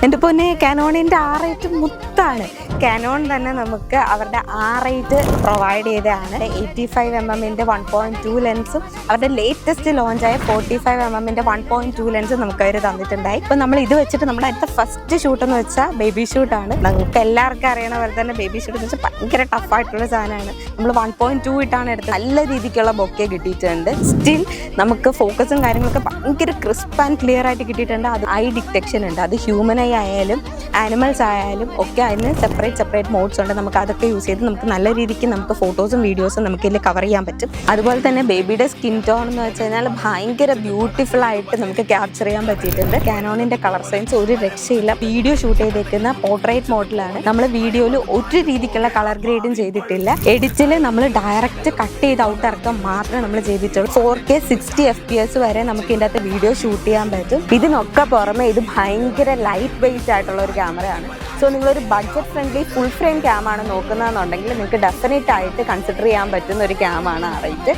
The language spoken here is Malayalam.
എൻ്റെ പൊന്നെ കാനോണിൻ്റെ R8 മുത്താണ്. കാനോൺ തന്നെ നമുക്ക് അവരുടെ R8 പ്രൊവൈഡ് ചെയ്തതാണ്. 85mm 1.2 ലെൻസും അവരുടെ ലേറ്റസ്റ്റ് ലോഞ്ചായ 45mm 1.2 ലെൻസും നമുക്ക് അവർ തന്നിട്ടുണ്ടായി. ഇപ്പം നമ്മൾ ഇത് വെച്ചിട്ട് നമ്മുടെ അടുത്ത ഫസ്റ്റ് ഷൂട്ട് എന്ന് വെച്ചാൽ ബേബി ഷൂട്ടാണ്. നമുക്ക് എല്ലാവർക്കും അറിയണ പോലെ തന്നെ ബേബി ഷൂട്ട് എന്ന് വെച്ചാൽ ഭയങ്കര ടഫായിട്ടുള്ള സാധനമാണ്. നമ്മൾ 1.2 ഇട്ടാണ് എടുത്തത്. നല്ല രീതിക്കുള്ള ബൊക്കെ കിട്ടിയിട്ടുണ്ട്. സ്റ്റിൽ നമുക്ക് ഫോക്കസും കാര്യങ്ങളൊക്കെ ഭയങ്കര ക്രിസ്പ് ആൻഡ് ക്ലിയർ ആയിട്ട് കിട്ടിയിട്ടുണ്ട്. അത് ഐ ഡിറ്റക്ഷൻ ഉണ്ട്. അത് ഹ്യൂമൻ ഐ ആയാലും ആനിമൽസ് ആയാലും ഒക്കെ അതിന് സെപ്പറേറ്റ് മോഡ്സ് ഉണ്ട്. നമുക്ക് അതൊക്കെ യൂസ് ചെയ്ത് നമുക്ക് നല്ല രീതിക്ക് നമുക്ക് ഫോട്ടോസും വീഡിയോസും നമുക്ക് ഇതിൽ കവർ ചെയ്യാൻ പറ്റും. അതുപോലെ തന്നെ ബേബിയുടെ സ്കിൻ ടോൺ എന്ന് വെച്ച് കഴിഞ്ഞാൽ ഭയങ്കര ബ്യൂട്ടിഫുൾ ആയിട്ട് നമുക്ക് ക്യാപ്ചർ ചെയ്യാൻ പറ്റിയിട്ടുണ്ട്. കാനോണിന്റെ കളർ സയൻസ് ഒരു രക്ഷയില്ല. വീഡിയോ ഷൂട്ട് ചെയ്തേക്കുന്ന പോർട്രേറ്റ് മോഡിലാണ്. നമ്മൾ വീഡിയോയിൽ ഒരു രീതിക്കുള്ള കളർ ഗ്രേഡും ചെയ്തിട്ടില്ല. എഡിറ്റിൽ നമ്മൾ ഡയറക്റ്റ് കട്ട് ചെയ്ത് ഔട്ട് ഇറക്കാൻ മാത്രമേ നമ്മൾ ചെയ്തിട്ടുള്ളൂ. 4K 60 FPS വരെ നമുക്ക് ഇതിൻ്റെ അകത്ത് വീഡിയോ ഷൂട്ട് ചെയ്യാൻ പറ്റും. ഇതിനൊക്കെ പുറമെ ഇത് ഭയങ്കര ലൈറ്റ് വെയിറ്റ് ആയിട്ടുള്ള ഒരു ക്യാമറയാണ്. സോ നിങ്ങളൊരു ബഡ്ജറ്റ് ഫ്രണ്ട്ലി ഫുൾ ഫ്രെയിം ക്യാമാണ് നോക്കുന്നതെന്നുണ്ടെങ്കിൽ നിങ്ങൾക്ക് ഡെഫിനറ്റ് ആയിട്ട് കൺസിഡർ ചെയ്യാൻ പറ്റുന്ന ഒരു ക്യാമാണ് R8.